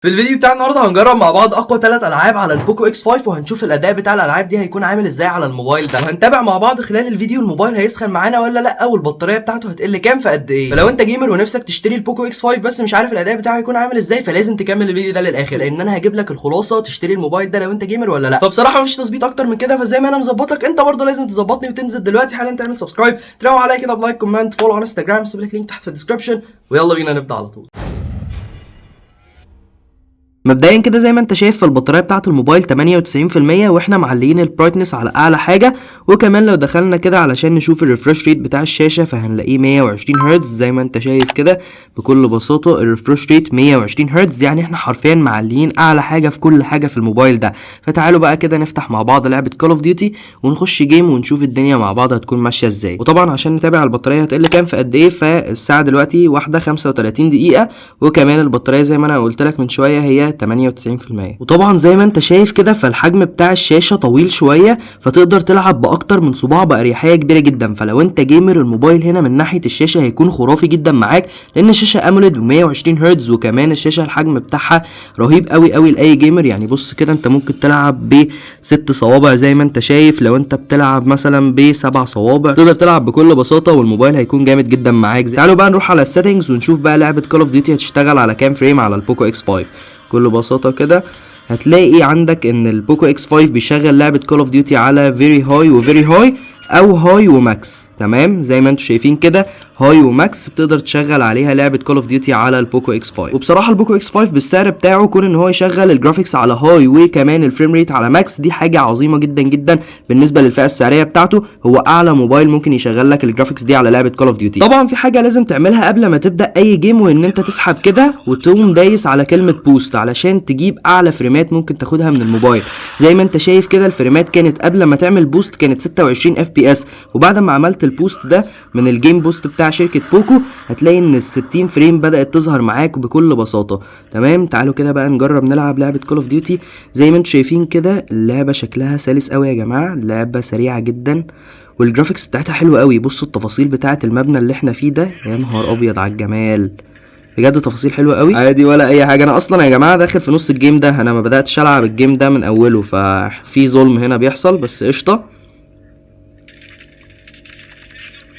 في الفيديو بتاع النهارده هنجرب مع بعض اقوى 3 العاب على البوكو اكس 5 وهنشوف الاداء بتاع الالعاب دي هيكون عامل ازاي على الموبايل ده، وهنتابع مع بعض خلال الفيديو الموبايل هيسخن معانا ولا لا، والبطاريه بتاعته هتقل كام في قد ايه. فلو انت جيمر ونفسك تشتري البوكو اكس 5 بس مش عارف الاداء بتاعه هيكون عامل ازاي، فلازم تكمل الفيديو ده للاخر لان انا هجيب لك الخلاصه تشتري الموبايل ده لو انت جيمر ولا لا. فبصراحه مفيش تظبيط اكتر من كده، فزي ما انا مظبطك انت برضه لازم تظبطني وتنزل دلوقتي حالا تعمل سبسكرايب، تروح عليا كده بلايك كومنت فولو على انستجرام، سيب لك لينك تحت في الديسكربشن، ويلا بينا نبدا على طول. مبدئيا كده زي ما انت شايف فالبطاريه بتاعه الموبايل 98%، واحنا معليين البرايتنس على اعلى حاجه، وكمان لو دخلنا كده علشان نشوف الريفرش ريت بتاع الشاشه فهنلاقيه 120 هرتز زي ما انت شايف كده. بكل بساطه الريفرش ريت 120 هرتز، يعني احنا حرفيا معليين اعلى حاجه في كل حاجه في الموبايل ده. فتعالوا بقى كده نفتح مع بعض لعبه كول اوف ديوتي ونخش جيم ونشوف الدنيا مع بعض هتكون ماشيه ازاي. وطبعا عشان نتابع البطاريه هتقل كام في قد ايه، فالساعه دلوقتي 1:35 دقيقه، وكمان البطاريه زي ما انا قلت لك من شويه هي 98%. وطبعا زي ما انت شايف كده فالحجم بتاع الشاشه طويل شويه، فتقدر تلعب باكتر من صباع باريحيه كبيره جدا. فلو انت جيمر الموبايل هنا من ناحيه الشاشه هيكون خرافي جدا معاك، لان الشاشه اموليد و120 هرتز، وكمان الشاشه الحجم بتاعها رهيب قوي قوي لاي جيمر. يعني بص كده انت ممكن تلعب ب6 صوابع زي ما انت شايف، لو انت بتلعب مثلا ب7 صوابع تقدر تلعب بكل بساطه والموبايل هيكون جامد جدا معاك. تعالوا بقى نروح على السيتنجز ونشوف بقى لعبه كول اوف ديوتي هتشتغل على كام فريم على البوكو اكس 5. بكل بساطة كده هتلاقي عندك ان البوكو اكس 5 بيشغل لعبة كول اوف ديوتي على فيري هاي وفيري هاي او هاي وماكس. تمام زي ما انتم شايفين كده هاي وماكس بتقدر تشغل عليها لعبه كول اوف ديوتي على البوكو اكس 5. وبصراحه البوكو اكس 5 بالسعر بتاعه كون ان هو يشغل الجرافيكس على هاي وكمان الفريم ريت على ماكس، دي حاجه عظيمه جدا جدا بالنسبه للفئه السعريه بتاعته. هو اعلى موبايل ممكن يشغل لك الجرافيكس دي على لعبه كول اوف ديوتي. طبعا في حاجه لازم تعملها قبل ما تبدا اي جيم، وان انت تسحب كده وتقوم دايس على كلمه بوست علشان تجيب اعلى فريمات ممكن تاخدها من الموبايل. زي ما انت شايف كده الفريمات كانت قبل ما تعمل بوست كانت 26 اف بي اس، وبعد ما عملت البوست ده من الجيم بوست بتاع شركه بوكو هتلاقي ان ال60 فريم بدأت تظهر معاك بكل بساطة. تمام تعالوا كده بقى نجرب نلعب لعبة كول اوف ديوتي. زي ما انتم شايفين كده اللعبة شكلها سلس قوي يا جماعة، اللعبة سريعة جدا والجرافيكس بتاعتها حلوة قوي. بصوا التفاصيل بتاعة المبنى اللي احنا فيه ده، يا نهار ابيض على الجمال، بجد تفاصيل حلوه قوي. عادي ولا اي حاجه، انا اصلا يا جماعه داخل في نص الجيم ده، انا ما بداتش العب الجيم ده من اوله، ففي ظلم هنا بيحصل بس قشطه.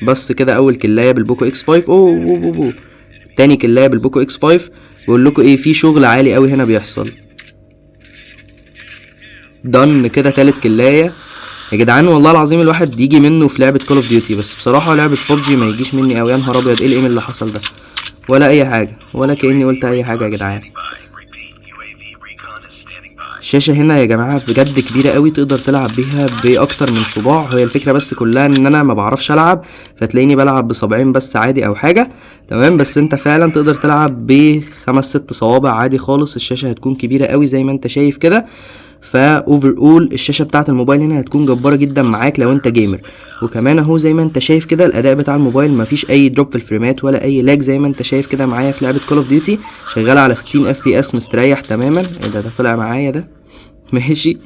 بس كده اول كلايه بالبوكو اكس 5. اوه تاني كلايه بالبوكو اكس 5. بقول لكم ايه، في شغل عالي قوي هنا بيحصل. دن كده تالت كلايه يا جدعان. والله العظيم الواحد يجي منه في لعبه كول اوف ديوتي، بس بصراحه لعبه ببجي ما يجيش مني قوي. يا نهار ابيض ايه الايم اللي حصل ده، ولا اي حاجه ولا كاني قلت اي حاجه يا جدعان. الشاشة هنا يا جماعة بجد كبيرة قوي، تقدر تلعب بيها باكتر من صباع. هي الفكرة بس كلها ان انا ما بعرفش العب، فتلاقيني بلعب بصبعين بس عادي او حاجة. تمام بس انت فعلا تقدر تلعب ب5-6 صوابع عادي خالص. الشاشة هتكون كبيرة قوي زي ما انت شايف كده. فاوفر اول الشاشه بتاعه الموبايل هنا هتكون جباره جدا معاك لو انت جيمر. وكمان اهو زي ما انت شايف كده الاداء بتاع الموبايل مفيش اي دروب في الفريمات ولا اي لاج، زي ما انت شايف كده معايا في لعبه كول اوف ديوتي شغاله على 60 اف بي اس مستريح تماما. ايه ده طلع معايا ده ماشي،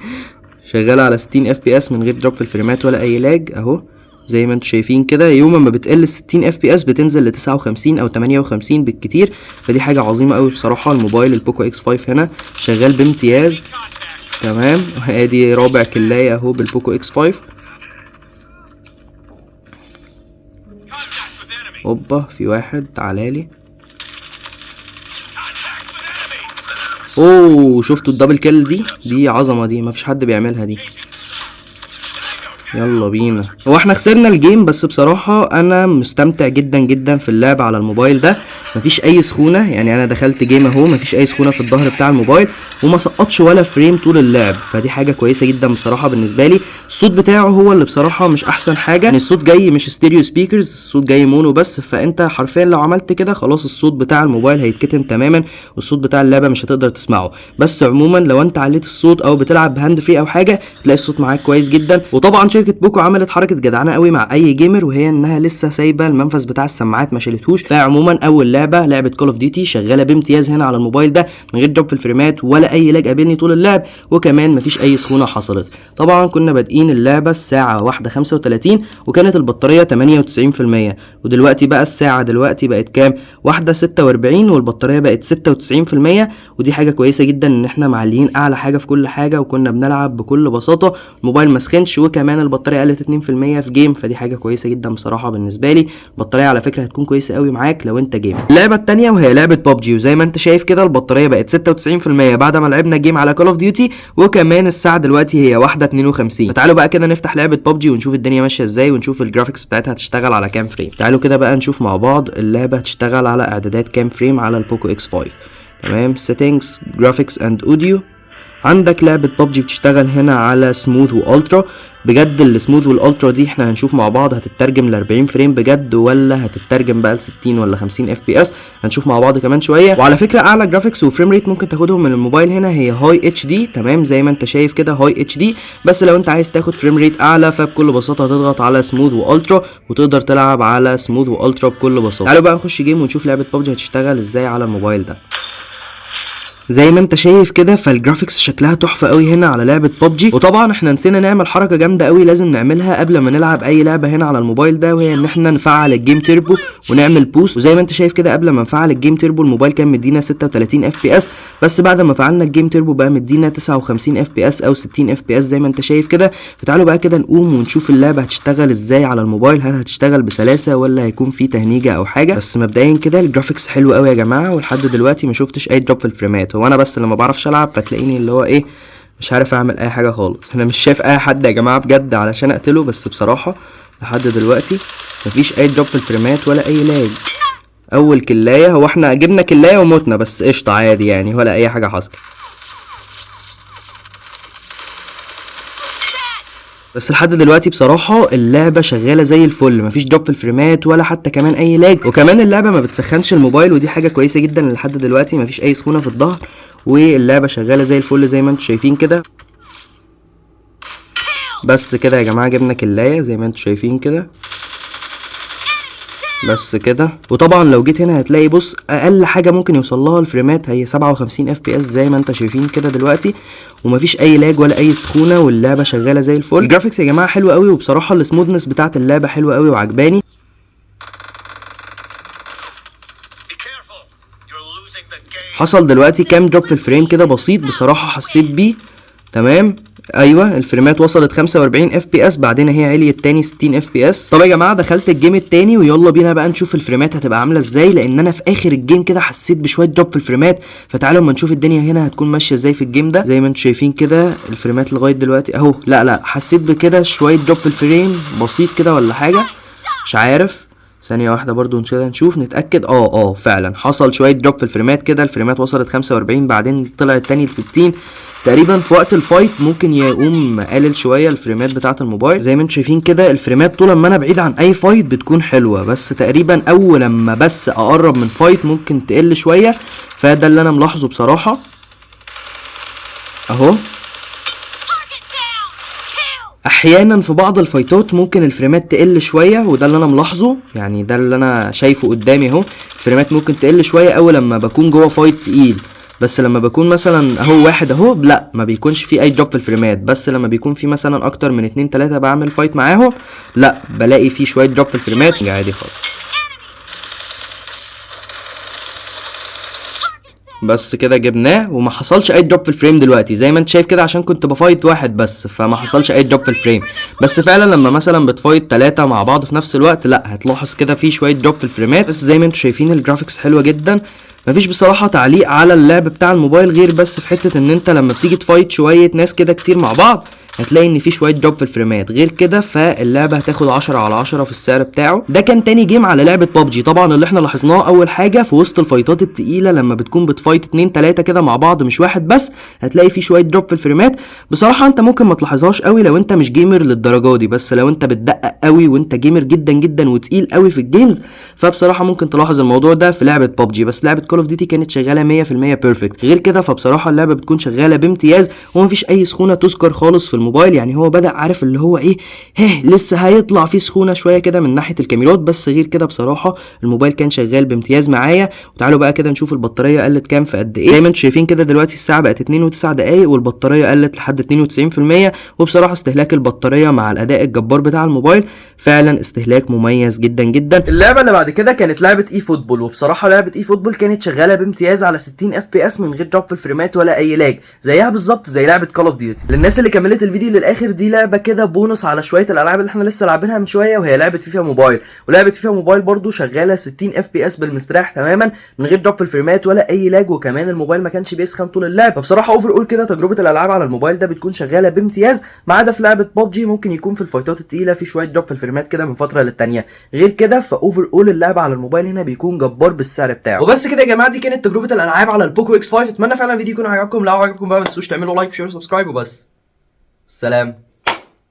شغاله على 60 اف بي اس من غير دروب في الفريمات ولا اي لاج اهو. زي ما انتم شايفين كده يوم ما بتقل 60 اف بي اس بتنزل ل 59 او 58 بالكتير، فدي حاجه عظيمه قوي بصراحه. الموبايل البوكو اكس 5 هنا شغال بامتياز. تمام ادي رابع كلاية اهو بالبوكو اكس 5. اوبا في واحد تعالالي. اوه شفتوا الدبل كيل دي عظمة، دي مفيش حد بيعملها دي. يلا بينا. هو احنا خسرنا الجيم بس بصراحة انا مستمتع جدا جدا في اللعب على الموبايل ده. مفيش اي سخونة، يعني انا دخلت جيم اهو مفيش اي سخونة في الظهر بتاع الموبايل، وما سقطش ولا فريم طول اللعب، فدي حاجة كويسة جدا بصراحة بالنسبة لي. الصوت بتاعه هو اللي بصراحة مش احسن حاجة، يعني الصوت جاي مش ستيريو سبيكرز، الصوت جاي مونو بس. فانت حرفيا لو عملت كده خلاص الصوت بتاع الموبايل هيتكتم تماما والصوت بتاع اللعبة مش هتقدر تسمعه. بس عموما لو انت عليت الصوت او بتلعب بهاند فري او حاجة تلاقي الصوت معاك كويس جدا. وطبعا شركة شركه بوكو عملت حركه جدعانه قوي مع اي جيمر، وهي انها لسه سايبه المنفذ بتاع السماعات ما شالتهوش. فعموما اول لعبه كول اوف ديوتي شغاله بامتياز هنا على الموبايل ده من غير دروب في الفريمات ولا اي لاج قابلني طول اللعب، وكمان مفيش اي سخونه حصلت. طبعا كنا بادئين اللعبه الساعه 1:35 وكانت البطاريه 98%، ودلوقتي بقى الساعه دلوقتي بقت كام؟ 1:46 والبطاريه بقت 96%، ودي حاجه كويسه جدا ان احنا معليين اعلى حاجه في كل حاجه وكنا بنلعب بكل بساطه. الموبايل ما سخنش وكمان البطاريه قلت 2% في جيم، فدي حاجه كويسه جدا بصراحه بالنسبه لي. البطاريه على فكره هتكون كويسه قوي معاك لو انت جيم. اللعبه الثانيه وهي لعبه ببجي، وزي ما انت شايف كده البطاريه بقت 96% بعد ما لعبنا جيم على كول اوف ديوتي، وكمان الساعه دلوقتي هي 1:52. فتعالوا بقى كده نفتح لعبه ببجي ونشوف الدنيا ماشيه ازاي ونشوف الجرافيكس بتاعتها هتشتغل على كام فريم. تعالوا كده بقى نشوف مع بعض اللعبه هتشتغل على اعدادات كام فريم على البوكو اكس 5. تمام، settings graphics and audio. عندك لعبة ببجي بتشتغل هنا على سموث والترا. بجد السموث والالترا دي احنا هنشوف مع بعض هتترجم ل 40 فريم بجد ولا هتترجم بقى ل 60 ولا 50 اف بي اس، هنشوف مع بعض كمان شويه. وعلى فكره اعلى جرافيكس وفريم ريت ممكن تاخدهم من الموبايل هنا هي هاي اتش دي. تمام، زي ما انت شايف كده هاي اتش دي، بس لو انت عايز تاخد فريم ريت اعلى فبكل بساطه هتضغط على سموث والترا وتقدر تلعب على سموث والترا بكل بساطه. تعالوا بقى نخش جيم ونشوف لعبه ببجي هتشتغل ازاي على الموبايل ده. زي ما انت شايف كده فالجرافيكس شكلها تحفه قوي هنا على لعبه ببجي. وطبعا احنا نسينا نعمل حركه جامده قوي لازم نعملها قبل ما نلعب اي لعبه هنا على الموبايل ده، وهي ان احنا نفعل الجيم تيربو ونعمل بوست. وزي ما انت شايف كده قبل ما نفعل الجيم تيربو الموبايل كان مدينا 36 اف بي اس، بس بعد ما فعلنا الجيم تيربو بقى مدينا 59 اف بي اس او 60 اف بي اس زي ما انت شايف كده. فتعالوا بقى كده نقوم ونشوف اللعبه هتشتغل ازاي على الموبايل، هل هتشتغل بسلاسه ولا هيكون في تهنيجه او حاجه. بس مبدئيا كده الجرافيكس حلو قوي يا جماعه، ولحد دلوقتي ما شفتش اي دروب في الفريمات. هو انا بس لما بعرفش العب فتلاقيني اللي هو ايه مش عارف اعمل اي حاجه خالص. انا مش شايف اي حد يا جماعه بجد علشان اقتله، بس بصراحه لحد دلوقتي مفيش اي دروب في الفريمات ولا اي لاج. اول كلايه، هو احنا جبنا كلايه وموتنا بس قشطه عادي يعني ولا اي حاجه حصلت. بس لحد دلوقتي بصراحه اللعبه شغاله زي الفل، مفيش دروب في الفريمات ولا حتى كمان اي لاج، وكمان اللعبه ما بتسخنش الموبايل ودي حاجه كويسه جدا. لحد دلوقتي مفيش اي سخونه في الظهر واللعبه شغاله زي الفل زي ما انتم شايفين كده. بس كده يا جماعه جبنا كلايه زي ما انتم شايفين كده بس كده. وطبعا لو جيت هنا هتلاقي بص اقل حاجه ممكن يوصل لها الفريمات هي 57 اف بي اس زي ما انت شايفين كده دلوقتي، ومفيش اي لاج ولا اي سخونه واللعبه شغاله زي الفل. الجرافيكس يا جماعه حلو قوي، وبصراحه السموثنس بتاعه اللعبه حلوه قوي وعجباني. حصل دلوقتي كام دروب في الفريم كده بسيط بصراحه حسيت بيه. تمام، ايوه الفريمات وصلت 45 اف بي اس بعدين هي عليت تاني 60 اف بي اس. طب يا جماعه دخلت الجيم التاني ويلا بينا بقى نشوف الفريمات هتبقى عامله ازاي، لان انا في اخر الجيم كده حسيت بشويه دروب في الفريمات. فتعالوا اما نشوف الدنيا هنا هتكون ماشيه ازاي في الجيم ده. زي ما انتم شايفين كده الفريمات لغايه دلوقتي اهو، لا حسيت بكده شويه دروب في الفريم بسيط كده ولا حاجه مش عارف. ثانيه واحده برضو نشوف نتاكد. فعلا حصل شويه دروب في الفريمات كده، الفريمات وصلت 45 بعدين طلعت تاني ل 60 تقريبا. في وقت الفايت ممكن يقوم قلل شويه الفريمات بتاعه الموبايل. زي ما انتم شايفين كده الفريمات طول ما انا بعيد عن اي فايت بتكون حلوه، بس تقريبا اول لما بس اقرب من فايت ممكن تقل شويه، فده اللي انا ملاحظه بصراحه اهو. احيانا في بعض الفايتات ممكن الفريمات تقل شويه وده اللي انا ملاحظه، يعني ده اللي انا شايفه قدامي اهو. الفريمات ممكن تقل شويه اول لما بكون جوه فايت تقيل، بس لما بكون مثلا اهو واحد اهو لا ما بيكونش في اي دروب في الفريمات، بس لما بيكون في مثلا اكتر من 2 3 بعمل فايت معاهم لا بلاقي في شويه دروب في الفريمات عادي خالص. بس كده جبناه وما حصلش اي دروب في الفريم دلوقتي زي ما انت شايف كده، عشان كنت بفايت واحد بس فما حصلش اي دروب في الفريم. بس فعلا لما مثلا بتفايت 3 مع بعض في نفس الوقت لا هتلاحظ كده في شويه دروب في الفريمات. بس زي ما انتم شايفين الجرافيكس حلوه جدا. مفيش بصراحه تعليق على اللعب بتاع الموبايل غير بس في حته ان انت لما بتيجي تفايت شويه ناس كده كتير مع بعض هتلاقي ان في شويه دروب في الفريمات، غير كده فاللعبه هتاخد 10 على 10 في السعر بتاعه. ده كان تاني جيم على لعبه ببجي. طبعا اللي احنا لاحظناه اول حاجه في وسط الفايتات التقيله لما بتكون بتفايت 2 3 كده مع بعض مش واحد بس هتلاقي في شويه دروب في الفريمات. بصراحه انت ممكن ما تلاحظهاش قوي لو انت مش جيمر للدرجه دي، بس لو انت بتدقق قوي وانت جيمر جدا جدا وتقيل قوي في الجيمز فبصراحه ممكن تلاحظ الموضوع ده في لعبه ببجي. بس لعبه كول اوف ديوتي كانت شغاله 100% بيرفكت، غير كده فبصراحه اللعبه بتكون شغاله بامتياز ومفيش اي سخونه تذكر خالص في الموبايل، يعني هو بدأ عارف اللي هو ايه، لسه هيطلع فيه سخونه شويه كده من ناحيه الكاميرات، بس غير كده بصراحه الموبايل كان شغال بامتياز معايا. وتعالوا بقى كده نشوف البطاريه قلت كام في قد ايه. زي ما انتم شايفين كده دلوقتي الساعه بقت 2.9 دقايق والبطاريه قلت لحد 92%. وبصراحه استهلاك البطاريه مع الاداء الجبار بتاع الموبايل فعلا استهلاك مميز جدا جدا. اللعبه اللي بعد كده كانت لعبه اي فوتبول، وبصراحه لعبه اي فوتبول كانت شغاله بامتياز على 60 اف بي اس من غير دروب في الفريمات ولا اي لاج، زيها بالظبط زي لعبه كول اوف ديوتي. للناس اللي كملت الفيديو للاخر، دي لعبه كده بونص على شويه الالعاب اللي احنا لسه لاعبينها من شويه، وهي لعبه فيفا موبايل. ولعبه فيفا موبايل برضو شغاله 60 اف بي اس بالمستريح تماما من غير دروب في الفريمات ولا اي لاج، وكمان الموبايل ما كانش بيسخن طول اللعب. فبصراحه اوفر اول كده تجربه الالعاب على الموبايل ده بتكون شغاله بامتياز، ما عدا في لعبه ببجي ممكن يكون في الفايتات التقيله في شويه دروب في الفريمات كده من فتره للتانيه. غير كده فاوفر اول اللعبه على الموبايل هنا بيكون جبار بالسعر بتاعه. وبس كده يا جماعه، دي كانت تجربه الالعاب على البوكو اكس 5. اتمنى فعلا الفيديو يكون عجبكم. لو عجبكم بقى ما تنسوش تعملوا لايك وشير وسبسكرايب وبس. سلام.